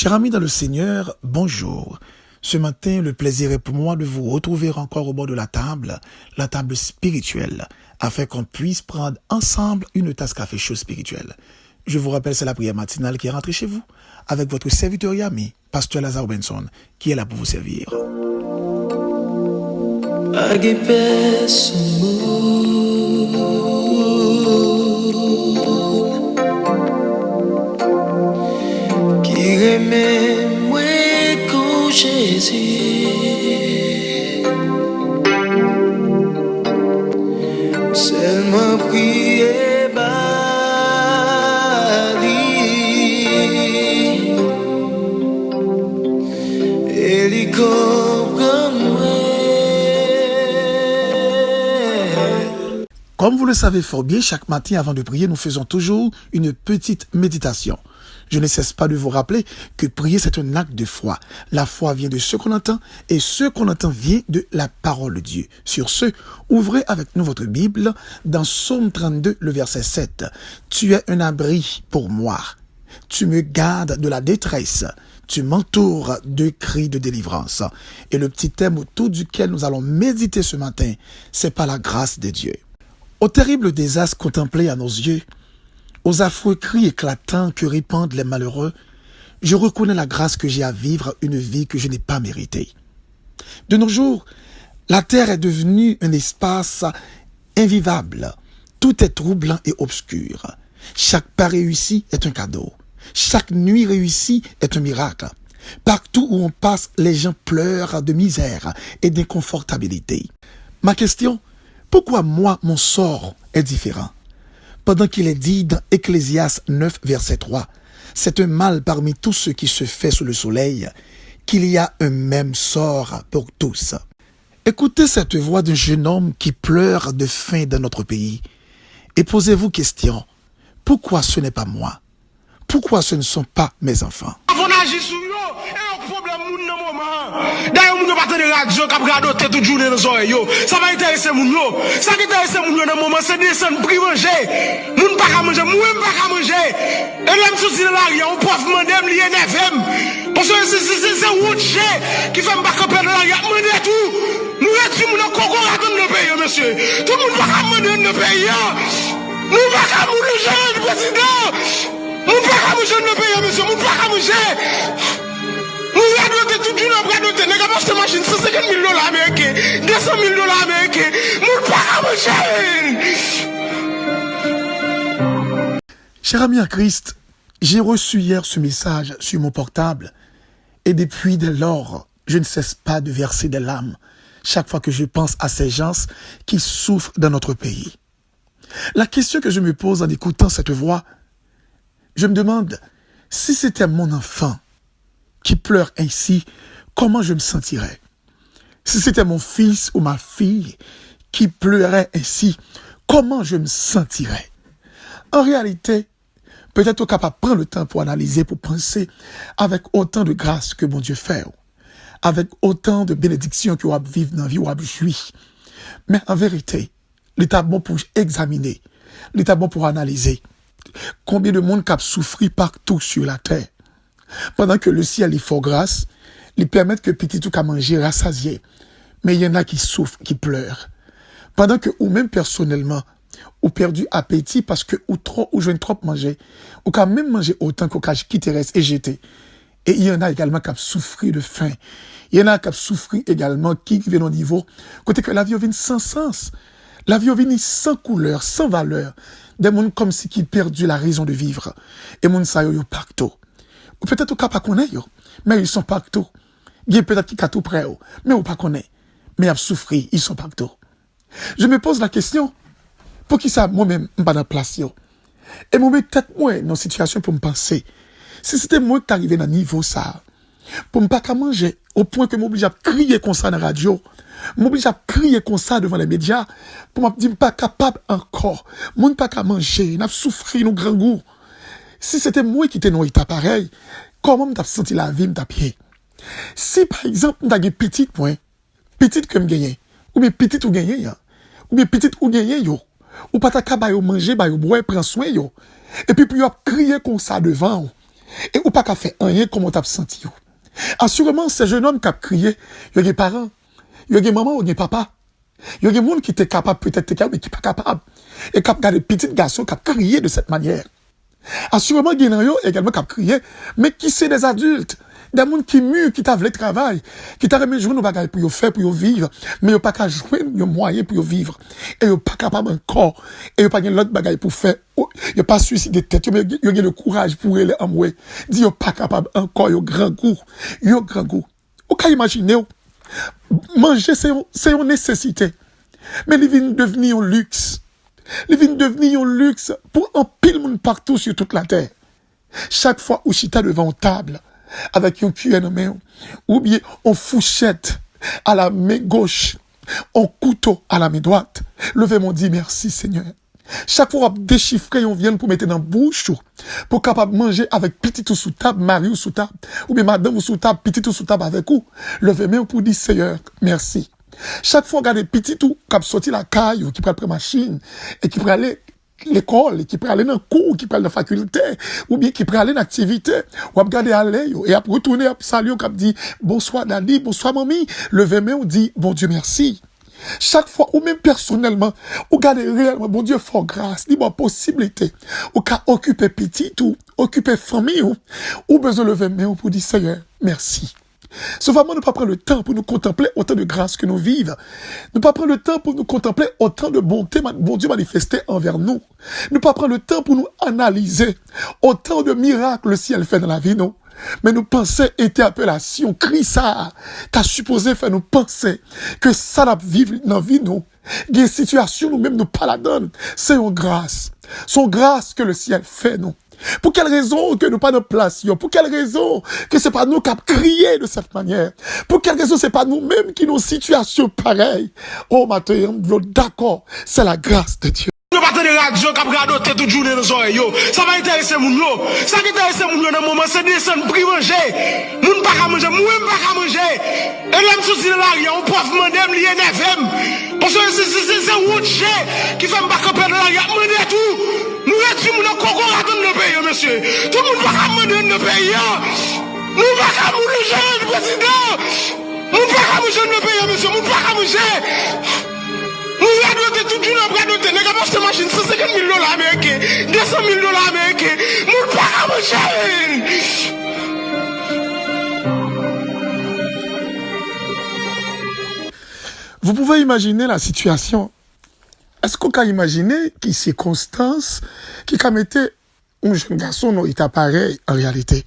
Chers amis dans le Seigneur, bonjour. Ce matin, le plaisir est pour moi de vous retrouver encore au bord de la table spirituelle, afin qu'on puisse prendre ensemble une tasse café chaud spirituelle. Je vous rappelle, c'est la prière matinale qui est rentrée chez vous, avec votre serviteur et ami, Pasteur Lazare Benson, qui est là pour vous servir. Remets-moi quand Jésus seulement prier bali et lui comprends-moi. Comme vous le savez fort bien, chaque matin avant de prier, nous faisons toujours une petite méditation. Je ne cesse pas de vous rappeler que prier, c'est un acte de foi. La foi vient de ce qu'on entend et ce qu'on entend vient de la parole de Dieu. Sur ce, ouvrez avec nous votre Bible dans Psaume 32, le verset 7. Tu es un abri pour moi. Tu me gardes de la détresse. Tu m'entoures de cris de délivrance. Et le petit thème autour duquel nous allons méditer ce matin, c'est par la grâce de Dieu. Au terrible désastre contemplé à nos yeux, aux affreux cris éclatants que répandent les malheureux, je reconnais la grâce que j'ai à vivre une vie que je n'ai pas méritée. De nos jours, la terre est devenue un espace invivable. Tout est troublant et obscur. Chaque pas réussi est un cadeau. Chaque nuit réussie est un miracle. Partout où on passe, les gens pleurent de misère et d'inconfortabilité. Ma question, pourquoi moi, mon sort est différent? Pendant qu'il est dit dans Ecclésiaste 9, verset 3, c'est un mal parmi tous ceux qui se fait sous le soleil, qu'il y a un même sort pour tous. Écoutez cette voix d'un jeune homme qui pleure de faim dans notre pays et posez-vous question, pourquoi ce n'est pas moi? Pourquoi ce ne sont pas mes enfants? D'ailleurs, moun yo pas de radio qui a radoté toute journée dans oreilles yo. Ça va intéresser moun yo. Ça qui intéresse moun yo dans moment c'est descendre prix manger. Moun pas ka manger, moi même pas ka manger. Et même souci dans la rue, on prof mandem li NFM. Parce que c'est Woodche qui fait pas camper dans la rue, mander tout. Nous retri moun coco dans le pays monsieur. Tout le monde pas ka manger dans le pays. Nous pas ka manger le président. Nous pas ka manger dans le pays monsieur, nous pas ka manger. Nous avons tout le monde après nous tenir qu'à acheter machine $150 000 américains, $200 000 américains. Nous pas manger. Cher ami en Christ, j'ai reçu hier ce message sur mon portable et depuis dès lors, je ne cesse pas de verser des larmes chaque fois que je pense à ces gens qui souffrent dans notre pays. La question que je me pose en écoutant cette voix, je me demande si c'était mon enfant qui pleure ainsi, comment je me sentirais? Si c'était mon fils ou ma fille qui pleurait ainsi, comment je me sentirais? En réalité, peut-être au capable de prendre le temps pour analyser, pour penser avec autant de grâce que mon Dieu fait, avec autant de bénédictions que vous vivez dans la vie, vous jouir. Mais en vérité, l'état bon pour examiner, l'état bon pour analyser combien de monde qui a souffert partout sur la terre. Pendant que le ciel est fort grâce, il permet que petit tout qu'à manger rassasié. Mais il y en a qui souffrent, qui pleurent. Pendant que ou même personnellement, ou perdu appétit parce que ou je viens trop manger, ou quand même manger autant qu'au cas qui te reste et jeter. Et il y en a également qui ont souffert de faim. Il y en a qui ont souffert également qui viennent au niveau, côté que la vie vient sans sens. La vie vient sans couleur, sans valeur. Des gens comme si qui perdu la raison de vivre. Et moun sa yo partout. Ou peut-être au cas pas connaît yo, mais ils sont partout. Il y a peut-être qui a tout près, mais ou pas connaît. Mais ils ont souffert, ils sont partout. Je me pose la question, pour qui ça moi-même pas dans place yo? Et moi peut-être moi dans situation pour me penser. Si c'était moi qui arrivé dans niveau ça, pour me pas qu'à manger au point que m'oblige à crier comme ça dans la radio, m'oblige à crier comme ça devant les médias pour me dire pas capable encore, moi pas qu'à manger, n'a souffrir nos grands goûts. Si c'était moi qui étais dans l'état pareil, comment m't'a senti la vie m't'a pied? Si par exemple m't'a gagné petite point, petite que m'gagné, ou bien petite ou gagné, ou bien petite ou gagné yo, ou pas ta ka ba yo manger, ba yo boire, prendre soin yo, et puis yo crier comme ça devant, Et ou pas qu'à faire rien comme on t'a senti. Assurément, ces jeunes hommes qui ont crié, il y a des parents, il y a des mamans, il y a des papas. Il y a des gens qui étaient capables, peut-être capables, mais qui sont pas capables. Et qui ont des petits garçons qui ont crié de cette manière. Assurément, il y a également qui ont crié, mais qui sont des adultes. Des gens qui mûrent, qui t'avaient le travail, qui t'avaient mis nos bagages pour faire, pour vivre, mais ils n'ont pas qu'à jouer les moyens pour vivre. Et ils n'ont pas capable encore. Et ils n'ont pas l'autre bagage pour faire. Ils n'ont pas suicidé de tête, ils ont le courage pour aller en mouer. Ils n'ont pas capable encore, ils ont grand goût. Ils ont grand goût. Vous pouvez imaginer, manger, c'est une nécessité. Mais ils viennent devenir un luxe. Ils viennent devenir un luxe pour un pile monde partout sur toute la terre. Chaque fois où chita devant une table, avec un cuillère en main, ou bien on fourchette à la main gauche, on couteau à la main droite, levez-moi dit merci Seigneur. Chaque fois on déchiffrer, on vient pour mettre dans la bouche, pour capable manger avec petit ou sous table, mari ou sous table, ou bien madame ou sous table, petit ou sous table avec vous, levez-moi pour dire Seigneur, merci. Chaque fois, regardez petit ou qui sorti la caille, ou qui prend la machine, et qui prend aller l'école, qui peut aller dans le cours, qui peut aller dans la faculté, ou bien qui peut aller dans l'activité, ou regarder aller, et après retourner, saluer, qui dit bonsoir Dadi, bonsoir mamie, levez-moi, on dit bon Dieu merci. Chaque fois, ou même personnellement, ou regardez réellement, bon Dieu, fort grâce, libre possibilité, ou qu'à occuper petit, ou occuper famille, ou besoin de lever main pour dire Seigneur, merci. C'est vraiment ne pas prendre le temps pour nous contempler autant de grâce que nous vivons. Ne pas prendre le temps pour nous contempler autant de bonté, bon Dieu manifesté envers nous. Ne pas prendre le temps pour nous analyser autant de miracles le ciel fait dans la vie, non. Mais nous penser interpellation, cri ça, t'as supposé faire nous penser que ça n'a vivre dans la vie, non. Des situations nous-mêmes nous pas la donne. C'est une grâce. C'est une grâce que le ciel fait, non. Pour quelle raison que nous pas de place, pour quelle raison que c'est pas nous qui avons crié de cette manière, pour quelle raison c'est pas nous-mêmes qui nous situation pareille. Oh, maintenant, d'accord, c'est la grâce de Dieu. Nous pas de radio qui a regardé toute journée dans les oreilles. Ça va intéresser moun yo. Ça qui intéresse moun yo dans le moment, c'est descendre pour manger. Moun pas à manger, moi pas à manger. Et là, je suis là, on peut demander, lié NFM. Parce que c'est un routier qui fait me pas camper dans la rue, demander tout. Nous étions moun coco à dans le pays, monsieur. Tout le monde va à demander dans le pays. Nous pas à manger, le président. Nous pas à manger dans le pays, monsieur. Nous pas à manger. Nous avons tout le monde après noter, nous avons acheté machine $150 000 américains, $200 000 américains. Nous pas à manger. Vous pouvez imaginer la situation. Est-ce qu'on peut imaginer qui circonstances qui a mis un jeune garçon dans l'état pareil en réalité?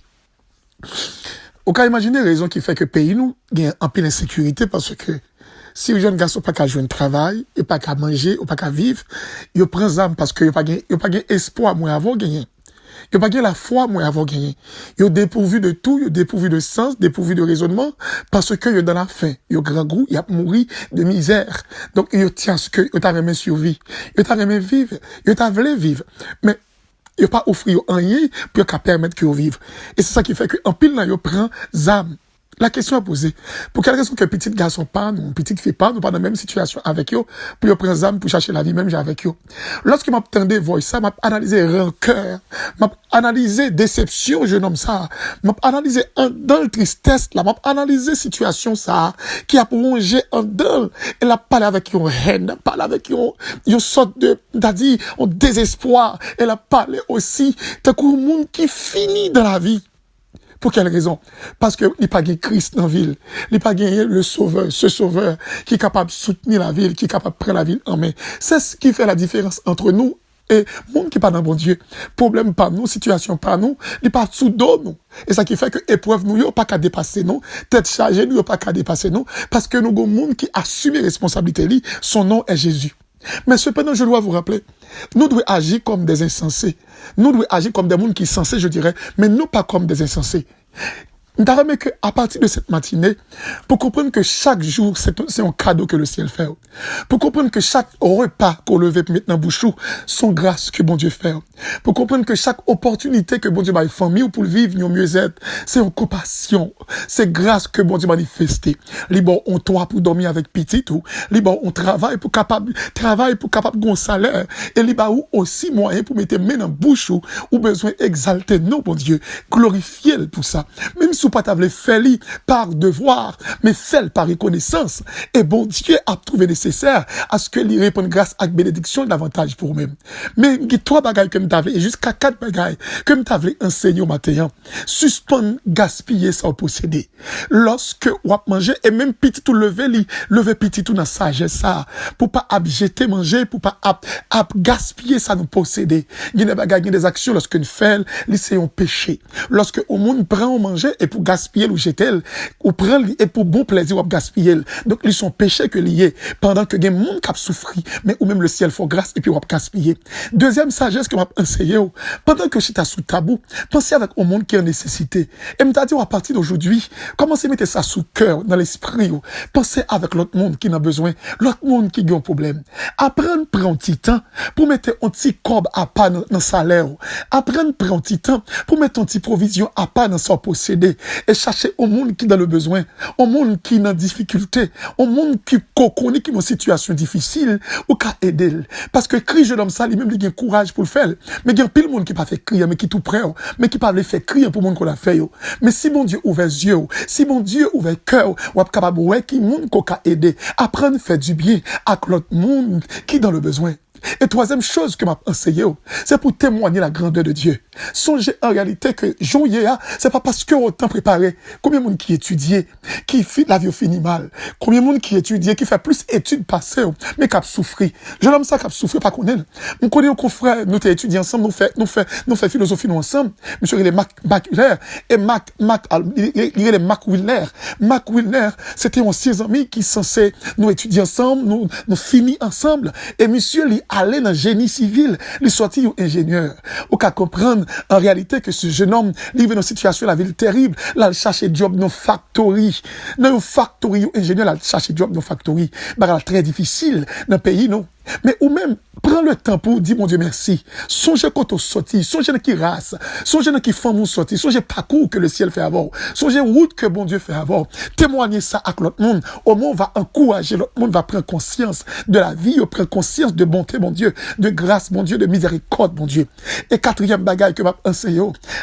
On peut imaginer la raison qui fait que le pays nous gagne un peu d'insécurité parce que si le jeune garçon n'a pas jouer un travail, il n'a pas qu'à manger, il n'a pas qu'à vivre, il prend des armes parce qu'il n'a pas espoir moi avant gagner. Il n'a pas la foi moi avant gagner. Il est dépourvu de tout, il est dépourvu de sens, dépourvu de raisonnement parce qu'il est dans la faim, il est grand goût, il a mouru de misère. Donc il tient ce que il t'a remis survie, il t'a remis vivre, il t'a voulu vivre. Mais il n'a pas offert rien pour permettre qu'il vive. Et c'est ça qui fait qu'en pile là il prend âme. La question à poser, pour quelle raison que petit garçon pas, nous, petite fille pas, nous pas dans la même situation avec eux, pour prendre des armes pour chercher la vie même avec eux. Lorsque m'a entendu voir ça, m'a analysé rancœur, m'a analysé déception, jeune homme ça, m'a analysé en dans tristesse là, m'a analysé situation ça, qui a plongé en dedans, elle a parlé avec une haine, elle a parlé avec une sorte de, c'est-à-dire, un désespoir, elle a parlé aussi, d'un coup, monde qui finit dans la vie. Pour quelle raison? Parce que il n'y a pas de Christ dans la ville. Il n'y a pas de le sauveur, ce sauveur qui est capable de soutenir la ville, qui est capable de prendre la ville en main. C'est ce qui fait la différence entre nous et le monde qui n'est pas dans bon Dieu. Problème pas nous, situation pas nous, il n'est pas sous dos nous. Et ça qui fait que épreuve nous, il n'y a pas qu'à dépasser nous. Tête chargée, nous, il n'y a pas qu'à dépasser nous. Parce que nous avons un monde qui assume les responsabilités. Son nom est Jésus. Mais cependant, je dois vous rappeler, nous devons agir comme des insensés. Nous devons agir comme des mondes qui sont censés, je dirais, mais non pas comme des insensés. M'ta que à partir de cette matinée, pour comprendre que chaque jour, c'est un cadeau que le ciel fait. Pour comprendre que chaque repas qu'on levait pour mettre dans bouchou, sont grâce que bon Dieu fait. Pour comprendre que chaque opportunité que bon Dieu m'a famille ou pour vivre, nous mieux être, c'est une compassion. C'est grâce que bon Dieu manifesté. Libre, on toit pour dormir avec petit ou, libre, on travaille pour capable gon salaire. Et libre, aussi moyen pour mettre main dans bouchou, ou besoin exalter non, bon Dieu, glorifier pour ça. Même si vous pas t'avez fait par devoir, mais fait par reconnaissance. Et bon Dieu a trouvé nécessaire à ce que lui réponde grâce à bénédiction davantage pour vous-même. Mais il y a 3 bagailles que m't'avez, et jusqu'à 4 bagailles que m't'avez enseigné au matin. Suspendre, gaspiller ça au posséder. Lorsque vous mangez, et même petit tout lever petit tout dans sagesse ça, pour pas abjeter manger, pour pas gaspiller ça nous posséder. Il y a des bagailles, il y a des actions lorsque nous faisons, c'est un péché. Lorsque au monde prend manger et pour gaspiller ou jeter, ou prend et pour bon plaisir ou gaspiller. Donc ils sont péchés que liés pendant que des monde qui souffri, mais ou même le ciel faut grâce et puis on gaspiller. Deuxième sagesse que m'a enseigné, pendant que j'étais sous tabou, pensez avec au monde qui est en nécessité. Et m'a dit à partir d'aujourd'hui, commencez à mettre ça sous cœur, dans l'esprit. Pensez avec l'autre monde qui a besoin, l'autre monde qui a un problème. Apprendre prendre un petit temps pour mettre un petit corbe à pas dans salaire. Apprendre prendre un petit temps pour mettre un petit provision à pas dans son posséder et chercher au monde qui dans le besoin, au monde qui dans difficulté, au monde qui connaît qui dans situation difficile ou qu'à aider. Parce que cri jeune homme ça lui même il a courage pour le faire. Mais il y a pile monde qui pas fait crier mais qui tout prêt, mais qui pas le faire crier pour monde qu'on a fait. Mais si bon Dieu ouvert les yeux, si bon Dieu ouvert cœur, ou capable ouais qui monde qu'on a aider, apprendre faire du bien à l'autre monde qui dans le besoin. Et troisième chose que m'a enseigné, c'est pour témoigner la grandeur de Dieu. Songez en réalité que Joyéa, c'est pas parce que autant préparé. Combien de monde qui étudie, qui fait la vie finit mal. Combien de monde qui étudie, qui fait plus études passées, mais qui a souffri. Je l'aime ça qui a souffri, pas qu'on est. On connaît un confrère, nous t'es étudié ensemble, nous fait philosophie nous ensemble. Monsieur, il est Mac Willer, et il est Mac Willer. Mac Willer, c'était un 6 amis qui censé nous étudier ensemble, nous finir ensemble. Et monsieur, aller dans génie civil, il sorti ingénieur. Ou qu'à comprendre en réalité que ce jeune homme vit dans une situation la ville terrible, là il cherche job dans factory. Dans une factory ingénieur là il cherche job dans factory. Bah très difficile dans le pays non. Mais ou même, prends le temps pour dire, mon Dieu, merci. Songez quand on sortit, songez dans qui race, songez dans qui femme on sortit, songez parcours que le ciel fait avoir, songez route que bon Dieu fait avoir. Témoignez ça à l'autre monde. Au monde va encourager, l'autre monde va prendre conscience de la vie, prendre conscience de bonté, mon Dieu, de grâce, mon Dieu, de miséricorde, mon Dieu. Et quatrième bagaille que m'a enseigné,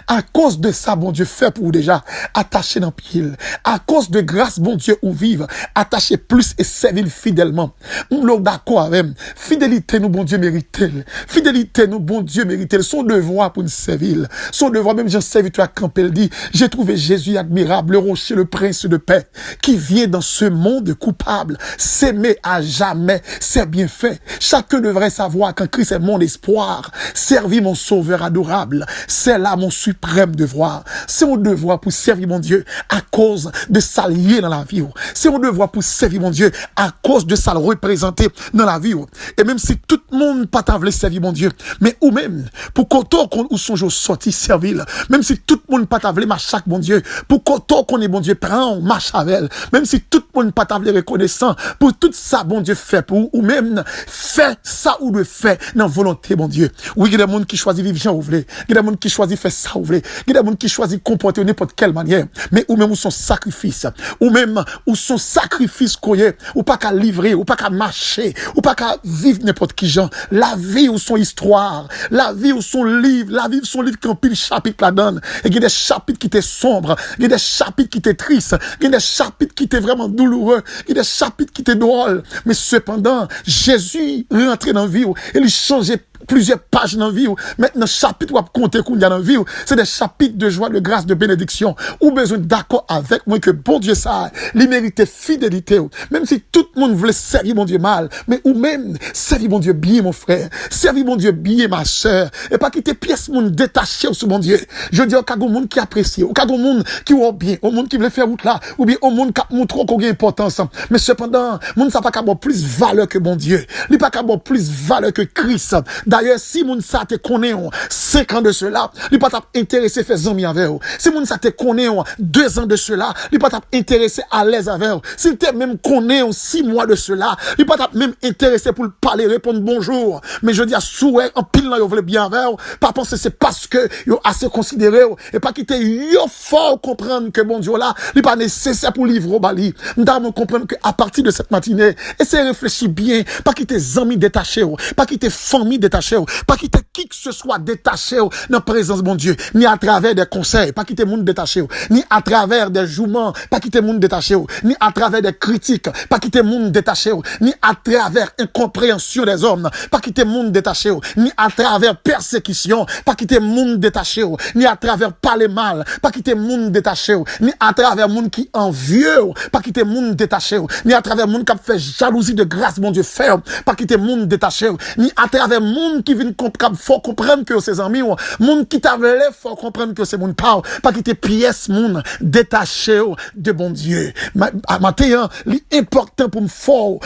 à cause de ça, bon Dieu, fait pour vous déjà, attaché dans pile. À cause de grâce, bon Dieu, ou vive, attaché plus et servir fidèlement. Nous d'accord avec fidélité, nous, bon Dieu, mérite-t-elle. Fidélité, nous, bon Dieu, mérite-t-elle. Son devoir pour nous servir. Son devoir, même j'ai servi toi quand elle dit, j'ai trouvé Jésus admirable, le rocher, le prince de paix, qui vient dans ce monde coupable, s'aimer à jamais, c'est bien fait. Chacun devrait savoir qu'en Christ est mon espoir, servir mon sauveur adorable, c'est là mon suprême devoir. C'est mon devoir pour servir mon Dieu à cause de s'allier dans la vie. C'est mon devoir pour servir mon Dieu à cause de ça le représenter dans la vie. Et même si tout le monde pas t'avait servi mon Dieu, mais ou même pour qu'on ou son jour sorti servir, même si tout le monde pas t'avait marcher chaque bon Dieu, pour qu'on est bon Dieu prend marche avec, même si tout le monde pas t'avait reconnaissant pour tout ça bon Dieu fait pour ou même fait ça ou le fait dans volonté bon Dieu. Oui, il y a des gens qui choisissent vivre Jean ouvlé, il y a des gens qui choisissent faire ça ouvlé, il y a des gens qui choisissent comporter n'importe quelle manière, mais ou même ou son sacrifice, ou même ou son sacrifice qu'on y est, ou pas qu'à livrer, ou pas qu'à marcher, ou pas qu'à vivre n'importe qui genre, la vie ou son histoire, la vie ou son livre, la vie ou son livre qui en pile chapitre là-dedans, et il y a des chapitres qui étaient sombres, il y a des chapitres qui étaient tristes, il y a des chapitres qui étaient vraiment douloureux, il y a des chapitres qui étaient drôles, mais cependant, Jésus rentrait dans la vie, et il changeait plusieurs pages dans la vie. Maintenant, chapitre ou à compter qu'on y a dans la vie, c'est des chapitres de joie, de grâce, de bénédiction. Ou besoin d'accord avec moi que bon Dieu ça, il mérite fidélité. Même si tout le monde voulait servir mon Dieu mal, mais ou même servir mon Dieu bien, mon frère. Servir mon Dieu bien, ma sœur. Et pas quitter pièce monde détaché sur mon Dieu. Je dis au cas au monde qui apprécie, au cas au monde qui voit bien, au monde qui veut faire route là, ou bien au monde qui montre qu'on a importance. Mais cependant, monde ça pas qu'à plus valeur que mon Dieu. Il pas qu'à plus valeur que Christ. D'ailleurs, si moun sa te connaît 5 ans de cela, il pas intéressé faire amis avec vous. Si moun sa te connaît 2 ans de cela, il pas intéressé à l'aise avec vous. S'il te même connaît 6 mois de cela, il pas même intéressé pour le parler, répondre bonjour. Mais je dis à souhait, en pile là, vous voulez bien avec vous, pas penser c'est parce que vous assez considéré et pas quitter yo fort comprendre que bon Dieu là, il pas nécessaire pour livrer au bali. Nous devons comprendre que à partir de cette matinée, essayez de réfléchir bien, pas quitter amis détachés, pas quitter famille détachée, pas quitter qui que ce soit détaché dans la présence de bon Dieu, ni à travers des conseils, pas quitter monde détaché, ni à travers des jouements, pas quitter monde détaché, ni à travers des critiques, pas quitter monde détaché, ni à travers incompréhension des hommes, pas quitter monde détaché, ni à travers persécution, pas quitter monde détaché, ni à travers parler mal, pas quitter monde détaché, ni à travers monde qui envieux, pas quitter monde détaché, ni à travers monde qui fait jalousie de grâce, mon Dieu, faire, pas quitter monde détaché, ni à travers monde qui vient faut comprendre que ses amis, monde qui t'avait faut comprendre que c'est mon parle, pas quitter pièce monde détaché de bon Dieu. Matin, l'important pour me fort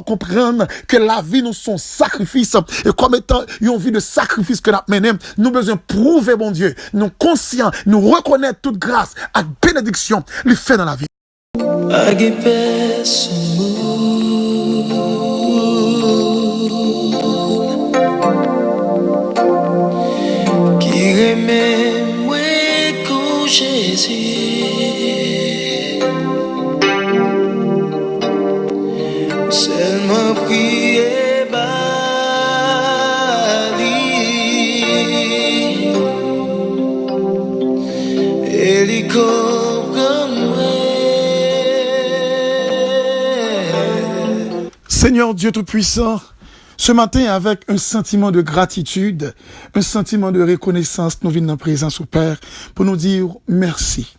comprendre que la vie nous son sacrifice et comme étant une vie de sacrifice que nous menons, nous besoin prouver bon Dieu, nous conscients, nous reconnaître toute grâce et bénédiction lui fait dans la vie. Remets moi coucher seulement prier bali et les Seigneur Dieu Tout-Puissant, ce matin, avec un sentiment de gratitude, un sentiment de reconnaissance, nous venons en présence au Père pour nous dire merci.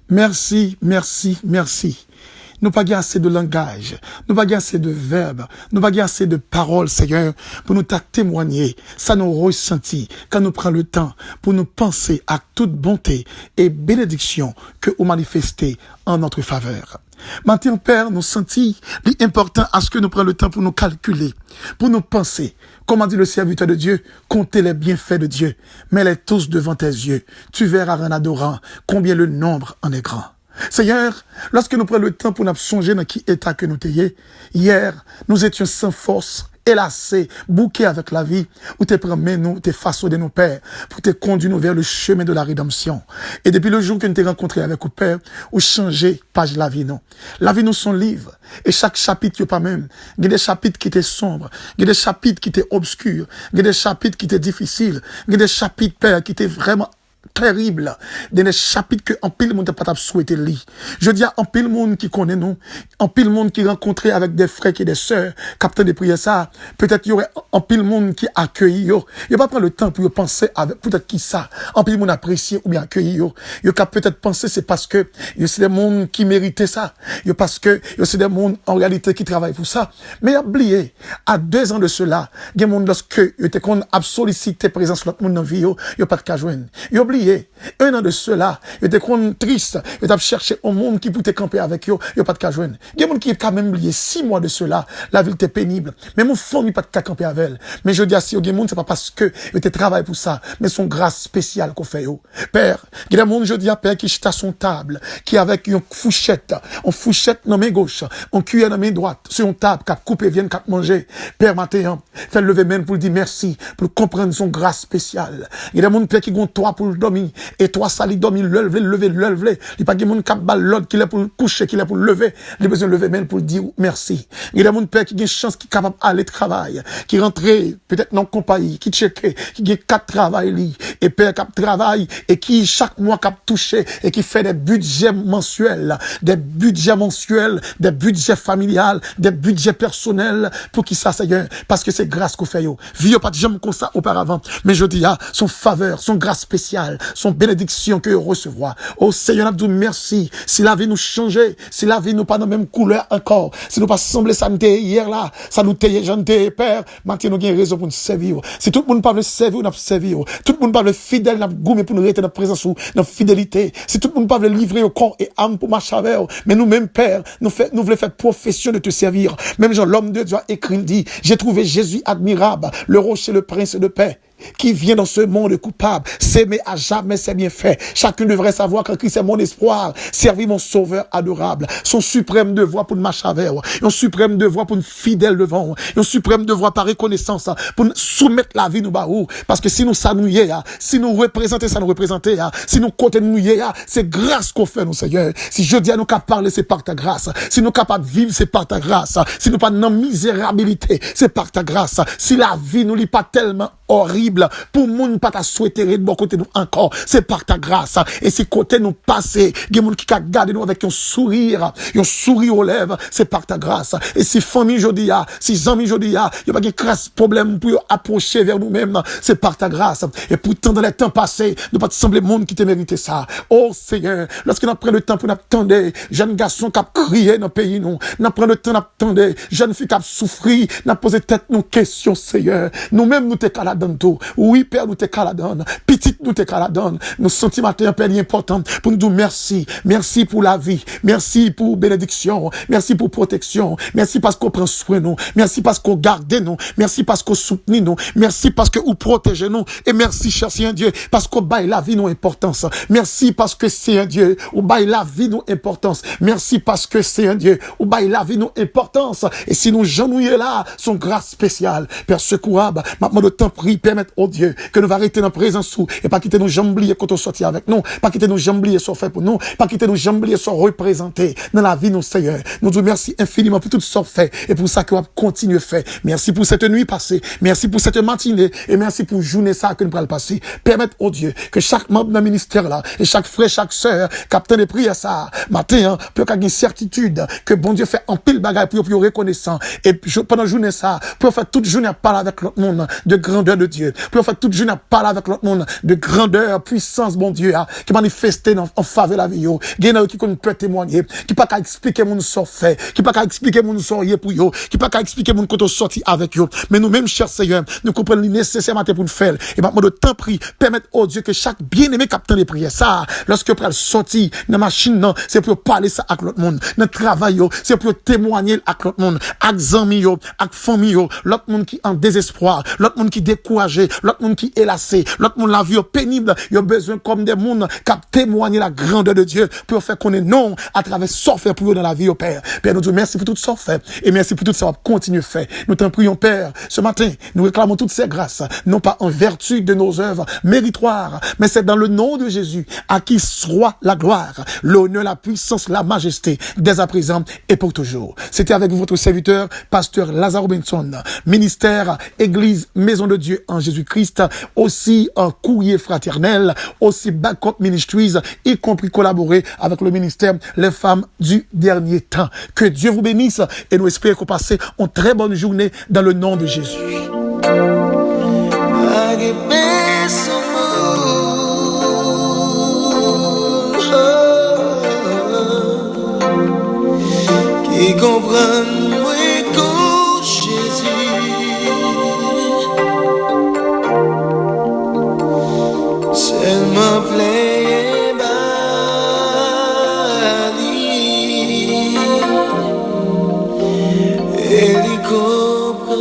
Merci, merci, merci. Nous pas assez de langage, nous pas assez de verbes, nous pas assez de paroles, Seigneur, pour nous témoigner, ça nous ressentit, quand nous prenons le temps pour nous penser à toute bonté et bénédiction que vous manifestez en notre faveur. Maintenant, Père, nous sentons l'important à ce que nous prenions le temps pour nous calculer, pour nous penser. Comme a dit le serviteur de Dieu, comptez les bienfaits de Dieu, mets-les tous devant tes yeux. Tu verras en adorant combien le nombre en est grand. Seigneur, lorsque nous prenons le temps pour nous songer dans qui état que nous étions, hier, nous étions sans force, élacés, bouqués avec la vie, où tu promets nous, tu façonné nos pères, pour te conduire nous vers le chemin de la rédemption. Et depuis le jour que nous t'ai rencontré avec le Père, où changer page la vie, non. La vie nous son livre. Et chaque chapitre, il y a pas même. Il y a des chapitres qui étaient sombres. Il y a des chapitres qui étaient obscurs. Il y a des chapitres qui étaient difficiles. Il y a des chapitres, Père, qui étaient vraiment terrible, dans les chapitres que en pile monde pas souhaité lire. Je dis à en pile monde qui connaît nous, en pile monde qui rencontré avec des frères et des sœurs, capteur de prière ça, peut-être il y aurait en pile monde qui accueilli yo. Il pas prendre le temps pour penser avec peut-être qui ça, en pile monde apprécié ou bien accueilli yo. Yo cap peut-être penser c'est parce que yo c'est des monde qui méritaient ça. Yo parce que yo c'est des monde en réalité qui travaillent pour ça. Mais oubliez, à 2 ans de cela, des monde lorsque yo était qu'on a sollicité présence l'autre monde dans vie yo pas de ka joindre. Yo oublié 1 an de cela, yo était triste, yo t'a cherché au monde qui pouvait camper avec yo pas de ka joindre. Des monde qui est quand même oublié 6 mois de cela, la vie était pénible. Mais mon famille pas de ka camper avec elle. Mais je dis à si des monde c'est pas parce que yo te travaille pour ça, mais son grâce spéciale qu'on fait yo. Père, il y a des monde je dis à Père qui chita son table, qui avec une fourchette dans main gauche, on cuillère dans main droite, sur une table cap couper vienne cap manger. Père matin, fait lever main pour dire merci, pour comprendre son grâce spéciale. Il y a des monde Père qui gon toi pour dormir et toi ça li dormir lever il pas de monde cap bal l'autre qui est pour coucher qui est pour lever il besoin lever main pour dire merci. Il y a des monde Père qui gagne chance qui capable aller travail, qui rentrer peut-être dans compagnie, qui checker, qui gagne 4 travail li et Père cap travail et qui chaque mois cap toucher et qui fait des budgets mensuels, des budgets familiales, des budgets personnels pour qui ça Seigneur parce que c'est grâce qu'on fait yo. Vie pas de jamais comme ça auparavant, mais je dis son faveur, son grâce spéciale spéciale, son bénédiction que recevoir. Oh Seigneur, nous merci. Si la vie nous changeait, si la vie nous pas dans la même couleur encore, si nous pas semblé ça nous hier là, ça nous t'ayait, j'en t'ai père, maintenant nous avons raison pour nous servir. Si tout le monde pas veut servir, nous servir. Tout le monde pas veut fidèle, nous goûter pour nous rester dans la présence ou dans la fidélité. Si tout le monde pas veut livrer au corps et âme pour marcher avec, mais nous-mêmes, Père, nous voulons faire profession de te servir. Même Jean, l'homme de Dieu a écrit, il dit, j'ai trouvé Jésus admirable, le rocher, le prince de paix, qui vient dans ce monde coupable, s'aimer à jamais ses bienfaits. Chacun devrait savoir que Christ est mon espoir, servir mon sauveur adorable, son suprême devoir pour nous marcher avec, un suprême devoir pour nous fidèle devant, un suprême devoir par reconnaissance, pour nous soumettre la vie nous baou, parce que si nous s'annouiller, si nous représenter, ça nous représenter, si nous compter nous, c'est grâce qu'on fait, nous, Seigneur. Si je dis à nous qu'à parler, c'est par ta grâce. Si nous capables de vivre, c'est par ta grâce. Si nous pas dans misérabilité, c'est par ta grâce. Si la vie nous lit pas tellement horrible, pour moun pas ta souhaiter de bon côté nous encore, c'est par ta grâce. Et si côté nous passer, il y a moun qui a gardé nous avec un sourire aux lèvres, c'est par ta grâce. Et si famille jodi a, si amis jodi a, il y a pas de grâce problème pour approcher vers nous-mêmes, c'est par ta grâce. Et pourtant dans les temps passés, nous pas te sembler monde qui te mérité ça. Oh Seigneur, lorsqu'on a pris le temps pour nous attendre, jeunes garçons qui a crié dans le pays nous, n'a pris le temps d'attendre, jeunes filles qui a souffri, n'a posé tête nos questions, Seigneur. Nous-mêmes nous te caladons tout. Oui, Père, nous te caladons. Petite, nous te caladons. Nous sentons matin un Père important pour nous dire merci. Merci pour la vie. Merci pour bénédiction. Merci pour protection. Merci parce qu'on prend soin de nous. Merci parce qu'on garde nous. Merci parce qu'on soutient nous. Merci parce que vous protégez nous. Et merci, cher Seigneur Dieu, parce qu'on baille la vie nous importance. Merci parce que c'est un Dieu, ou baille la vie nous importance. Merci parce que c'est un Dieu, ou baille la vie nous importance. Et si nous genouillons là, son grâce spéciale, Père secourable, maintenant de temps prie, permettre au Dieu que nous va arrêter dans la présence sous, et pas quitter nos jambliers quand on sortit avec nous, pas quitter nos jambliers sont faits pour nous, pas quitter nos jambliers sont représentés dans la vie, nous, Seigneur. Nous te remercions infiniment pour tout ce qu'on fait, et pour ça que nous continuons à faire. Merci pour cette nuit passée, merci pour cette matinée, et merci pour journée ça que nous pourrons passer. Permettre au Dieu que chaque membre d'un ministère là, et chaque frère, chaque sœur, capitaine de prière ça, matin, peut qu'il y ait une certitude que bon Dieu fait en pile bagaille pour reconnaissant. Et pendant la journée ça, pour faire toute journée à parler avec l'autre monde de grandeur de Dieu. Pour faire toute journée à parler avec l'autre monde de grandeur, puissance, bon Dieu, qui manifeste en faveur de la vie. Il y en a qui peut témoigner, qui pas qu'à expliquer mon sort fait, qui pas qu'à expliquer mon sort pour yo, qui pas qu'à expliquer mon côté sorti avec yo. Mais nous-mêmes, chers Seigneur, nous comprenons le nécessaire matin pour nous faire. Et maintenant, de temps pris, permettre au Dieu que chaque bien-aimé capitaine de prière, ça, lorsque vous prenez sortir dans la machine, non, c'est pour parler ça avec l'autre monde. Dans le travail, c'est pour témoigner avec l'autre monde, avec amis, avec famille, l'autre monde qui en désespoir, l'autre monde qui découragé, l'autre monde qui est lassé, l'autre monde la vie pénible, il a besoin comme des mondes qui témoignent la grandeur de Dieu pour faire connaître non à travers ce fait pour eux dans la vie au Père. Père, nous disons merci pour tout ce fait et merci pour tout ça va continuer à faire. Nous t'en prions Père, ce matin, nous réclamons toutes ces grâces, non pas en vertu de nos œuvres méritoires, mais c'est dans le nom de Jésus à qui soit la gloire, l'honneur, la puissance, la majesté dès à présent et pour toujours. C'était avec votre serviteur, pasteur Lazare Robinson, ministère, Église, Maison de Dieu en Jésus-Christ, aussi un courrier fraternel, aussi Backup Ministries, y compris collaborer avec le ministère Les Femmes du Dernier Temps. Que Dieu vous bénisse et nous espérons qu'on passe une très bonne journée dans le nom de Jésus. Qui comprennent moi que Jésus seulement plaît bali et il comprend.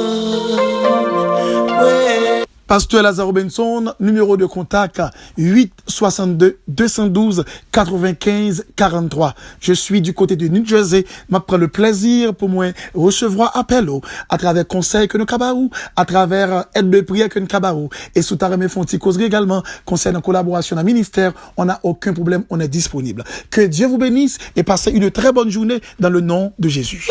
Pasteur Lazare Robinson, numéro de contact 862 212 95 43. Je suis du côté de New Jersey. M'apprend le plaisir pour moi recevoir appel à travers conseil que nous cabarou, à travers aide de prière que nous cabarou. Et sous ta remet fonti causerie également, conseil en collaboration dans le ministère. On n'a aucun problème, on est disponible. Que Dieu vous bénisse et passez une très bonne journée dans le nom de Jésus.